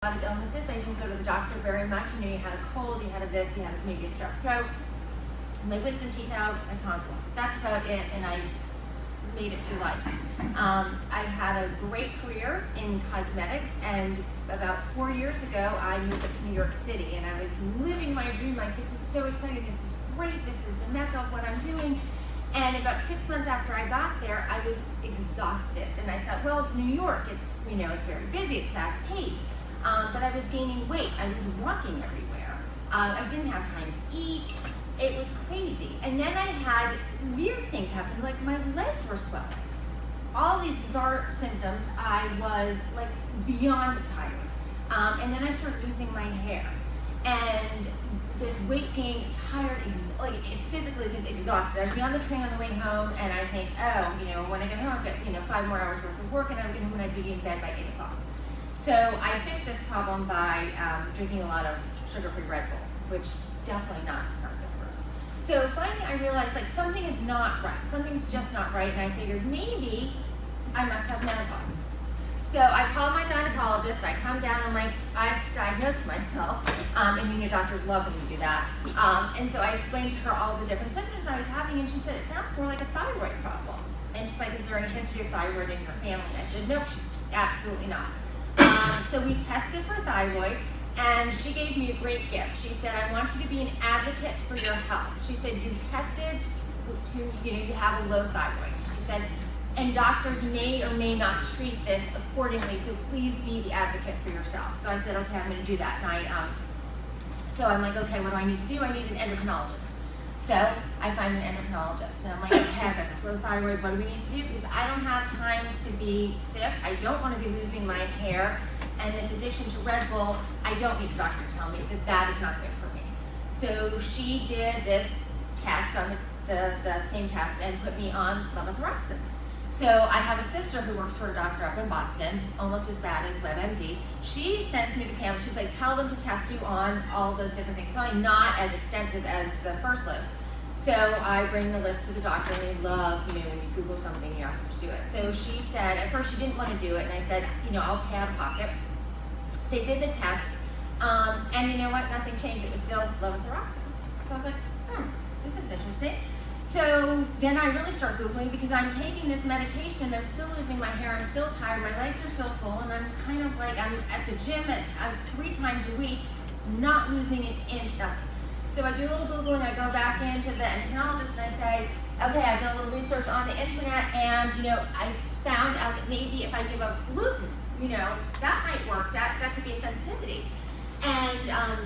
A lot of illnesses. I didn't go to the doctor very much. You know, you had a cold, you had a this, you had maybe a strep throat, my wisdom teeth out, and tonsils. That's about it, and I made it through life. I had a great career in cosmetics, and about 4 years ago, I moved up to New York City, and I was living my dream, like, this is so exciting, this is great, this is the mecca of what I'm doing. And about 6 months after I got there, I was exhausted, and I thought, well, it's New York, it's, you know, it's very busy, it's fast paced, but I was gaining weight, I was walking everywhere, I didn't have time to eat. It was crazy. And then I had weird things happen, like my legs were swelling. All these bizarre symptoms. I was like beyond tired. And then I started losing my hair. And this weight gain, tired, like physically just exhausted. I'd be on the train on the way home and I think, oh, you know, when I get home, I've got, you know, 5 more hours worth of work, and I would get home and I'd be in bed by 8 o'clock. So I fixed this problem by drinking a lot of sugar-free Red Bull, which definitely not good for us. So finally I realized, like, something is not right. Something's just not right, and I figured maybe I must have menopause. So I called my gynecologist, I come down, and like, I've diagnosed myself, and you know doctors love when you do that. And so I explained to her all the different symptoms I was having, and she said, it sounds more like a thyroid problem. And she's like, is there any history of thyroid in your family? And I said, nope, absolutely not. So we tested for thyroid, and she gave me a great gift. She said, I want you to be an advocate for your health. She said, you tested to, you know, you have a low thyroid. She said, and doctors may or may not treat this accordingly, so please be the advocate for yourself. So I said, okay, I'm gonna do that. And so I'm like, okay, what do I need to do? I need an endocrinologist. So I find an endocrinologist, and I'm like, okay, I've got this low thyroid, what do we need to do? Because I don't have time to be sick, I don't want to be losing my hair, and this addiction to Red Bull, I don't need a doctor to tell me that that is not good for me. So she did this test, on the same test, and put me on levothyroxine. So I have a sister who works for a doctor up in Boston, almost as bad as WebMD. She sends me the panel. She's like, tell them to test you on all those different things. Probably not as extensive as the first list. So I bring the list to the doctor, and they love, you know, when you Google something, you ask them to do it. So she said, at first she didn't want to do it, and I said, you know, I'll pay out of pocket. They did the test, and you know what? Nothing changed. It was still levothyroxine. So I was like, this is interesting. So then I really start Googling, because I'm taking this medication, I'm still losing my hair, I'm still tired, my legs are still full, and I'm kind of like, I'm at the gym 3 times a week, not losing an inch, nothing. So I do a little Googling, I go back into the endocrinologist, and I say, okay, I've done a little research on the internet, and you know, I found out that maybe if I give up gluten, you know, that might work, that could be a sensitivity. And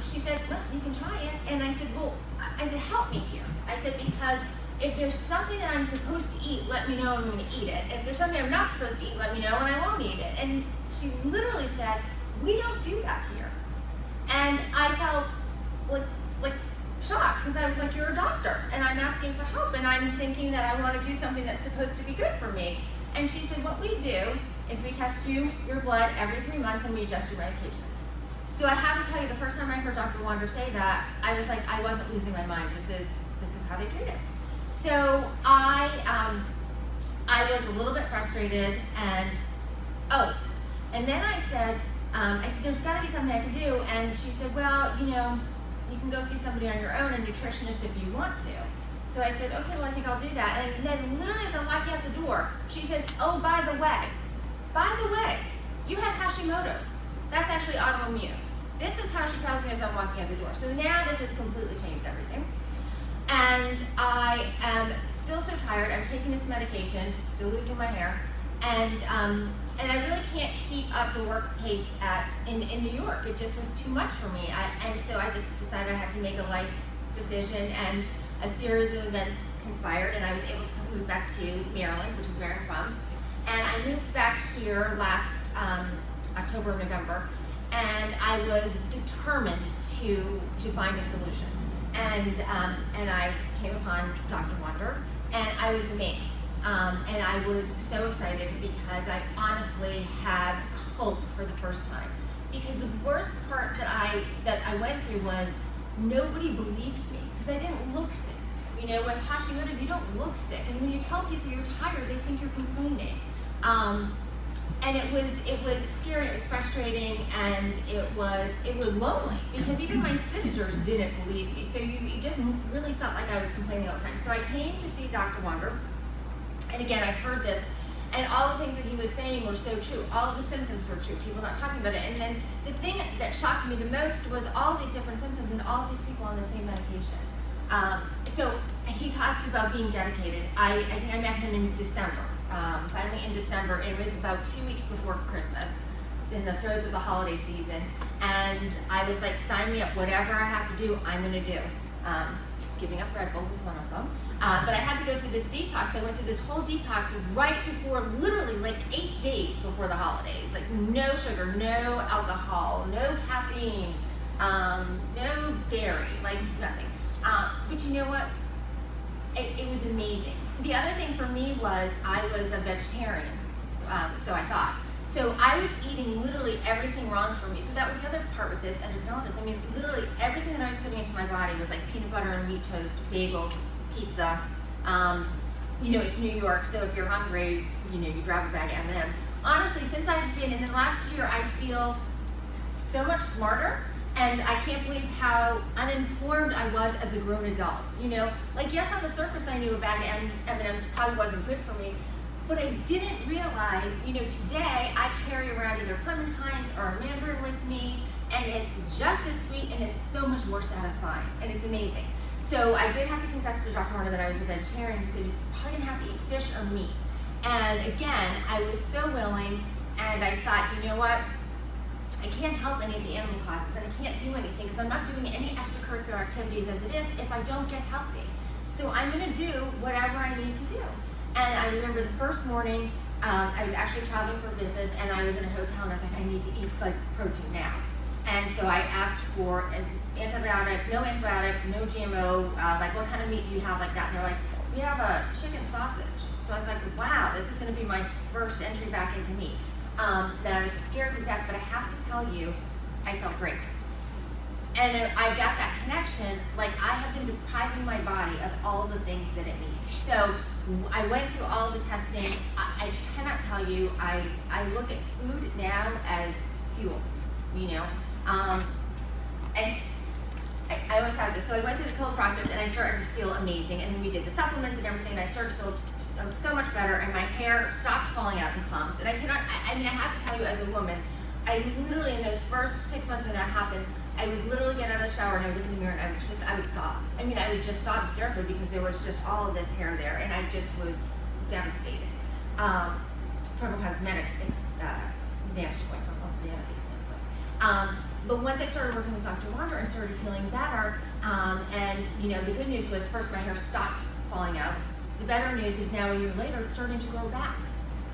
she said, well, you can try it. And I said, well, I said, help me here. I said, because if there's something that I'm supposed to eat, let me know, I'm going to eat it. If there's something I'm not supposed to eat, let me know, and I won't eat it. And she literally said, we don't do that here. And I felt like shocked, because I was like, you're a doctor, and I'm asking for help, and I'm thinking that I want to do something that's supposed to be good for me. And she said, what we do is we test your blood every 3 months, and we adjust your medication. So I have to tell you, the first time I heard Dr. Wander say that, I was like, I wasn't losing my mind. This is how they treat it. So I was a little bit frustrated, and then I said, there's got to be something I can do. And she said, well, you know, you can go see somebody on your own, a nutritionist, if you want to. So I said, okay, well, I think I'll do that. And then literally as I'm walking out the door, she says, oh, by the way, you have Hashimoto's. That's actually autoimmune. This is how she tells me as I'm walking out the door. So now this has completely changed everything. And I am still so tired. I'm taking this medication, still losing my hair, and I really can't keep up the work pace in New York. It just was too much for me. And so I just decided I had to make a life decision, and a series of events conspired, and I was able to move back to Maryland, which is where I'm from. And I moved back here last October, November, and I was determined to find a solution. And I came upon Dr. Wander, and I was amazed. And I was so excited, because I honestly had hope for the first time. Because the worst part that I went through was nobody believed me, because I didn't look sick. You know, with Hashimoto's, you don't look sick. And when you tell people you're tired, they think you're complaining. And it was scary, it was frustrating, and it was lonely, because even my sisters didn't believe me. So you just really felt like I was complaining all the time. So I came to see Dr. Wander, and again, I heard this, and all the things that he was saying were so true. All of the symptoms were true. People not talking about it. And then the thing that shocked me the most was all these different symptoms and all these people on the same medication. So he talks about being dedicated. I think I met him in December. Finally in December, it was about 2 weeks before Christmas, in the throes of the holiday season, and I was like, sign me up, whatever I have to do, I'm gonna do. Giving up Red Bull was one of them. But I had to go through this detox. I went through this whole detox right before, literally like 8 days before the holidays. Like no sugar, no alcohol, no caffeine, no dairy, like nothing. But you know what? It was amazing. The other thing for me was I was a vegetarian, so I thought. So I was eating literally everything wrong for me. So that was the other part with this endocrinologist. I mean, literally everything that I was putting into my body was like peanut butter and wheat toast, bagels, pizza. You know, it's New York, so if you're hungry, you know, you grab a bag of M&Ms. Honestly, since I've been in the last year, I feel so much smarter. And I can't believe how uninformed I was as a grown adult. You know, like yes, on the surface I knew a bag of M&Ms probably wasn't good for me, but I didn't realize, you know, today I carry around either clementines or a mandarin with me, and it's just as sweet and it's so much more satisfying, and it's amazing. So I did have to confess to Dr. Warner that I was a vegetarian, because you're probably gonna have to eat fish or meat. And again, I was so willing, and I thought, you know what? I can't help any of the animal causes, and I can't do anything because I'm not doing any extracurricular activities as it is if I don't get healthy. So I'm going to do whatever I need to do. And I remember the first morning, I was actually traveling for business, and I was in a hotel, and I was like, I need to eat like protein now. And so I asked for an antibiotic, no GMO, like what kind of meat do you have like that? And they're like, we have a chicken sausage. So I was like, wow, this is going to be my first entry back into meat. That I was scared to death, but I have to tell you, I felt great. And I got that connection, like I have been depriving my body of all the things that it needs. So I went through all the testing. I cannot tell you, I look at food now as fuel, you know. I always have this. So I went through this whole process, and I started to feel amazing. And then we did the supplements and everything, and I started to feel so much better, and my hair stopped falling out in clumps. And I have to tell you, as a woman, I literally, in those first 6 months when that happened, I would literally get out of the shower and I would look in the mirror and I would sob. I mean, I would just sob hysterically because there was just all of this hair there, and I just was devastated from a cosmetic vantage point, from a vanity standpoint. But once I started working with Dr. Wander and started feeling better, and you know, the good news was first my hair stopped falling out. The better news is now a year later, it's starting to grow back.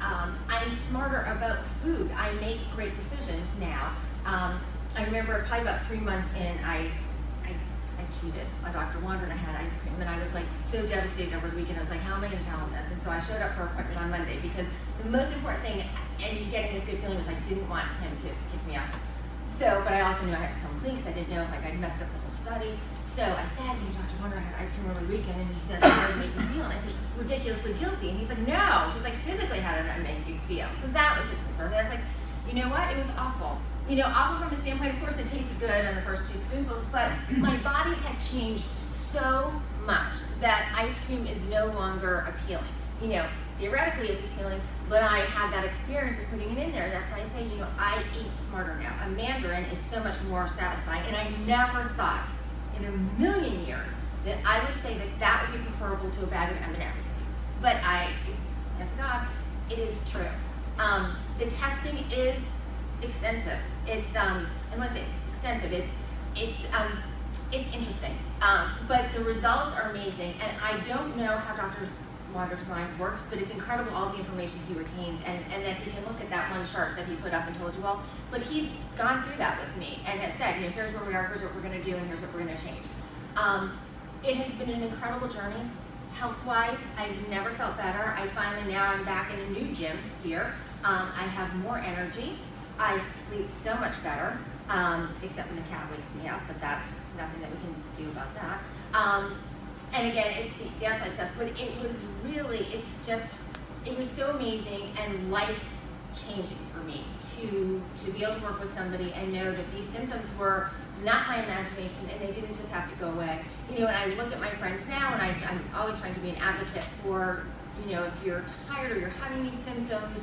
I'm smarter about food. I make great decisions now. I remember probably about 3 months in, I cheated on Dr. Wander and I had ice cream, and I was like so devastated over the weekend. I was like, how am I going to tell him this? And so I showed up for an appointment on Monday, because the most important thing, and getting this good feeling, was I didn't want him to kick me out. So, but I also knew I had to come clean because I didn't know if like I'd messed up the whole study. So I said, you know, Dr. Wander, I had ice cream over the weekend, and he said, how did it make you feel? And I said, ridiculously guilty. And he's like, no. He's like, physically, how did it make you feel? Because that was his concern. And I was like, you know what? It was awful. You know, awful from a standpoint, of course, it tasted good on the first 2 spoonfuls, but my body had changed so much that ice cream is no longer appealing. You know, theoretically it's appealing, but I had that experience of putting it in there. That's why I say, you know, I eat smarter now. A mandarin is so much more satisfying, and I never thought in a million years that I would say that that would be preferable to a bag of M&Ms. But thank God, it is true. The testing is extensive. It's and when I say extensive, it's interesting. But the results are amazing, and I don't know how Dr. Wander's mind works, but it's incredible all the information he retains, and that he can look at that one chart that he put up and told you all. But he's gone through that with me and has said, you know, here's where we are, here's what we're going to do, and here's what we're going to change. It has been an incredible journey. Health-wise, I've never felt better. Now I'm back in a new gym here. I have more energy. I sleep so much better, except when the cat wakes me up, but that's nothing that we can do about that. And again, it's the outside stuff, but it was really, it was so amazing, and life changing for me to be able to work with somebody and know that these symptoms were not my imagination and they didn't just have to go away. You know, and I look at my friends now, and I'm always trying to be an advocate for, you know, if you're tired or you're having these symptoms,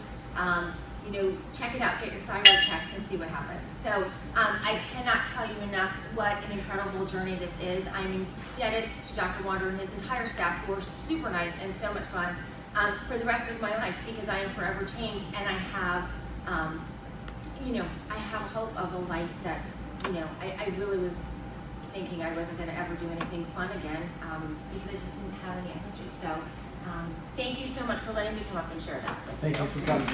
you know, check it out, get your thyroid checked and see what happens. So I cannot tell you enough what an incredible journey this is. I'm indebted to Dr. Wander and his entire staff, who are super nice and so much fun, for the rest of my life, because I am forever changed, and I have, you know, I have hope of a life that, you know, I really was thinking I wasn't going to ever do anything fun again, because I just didn't have any energy. So thank you so much for letting me come up and share that. Thank you for coming.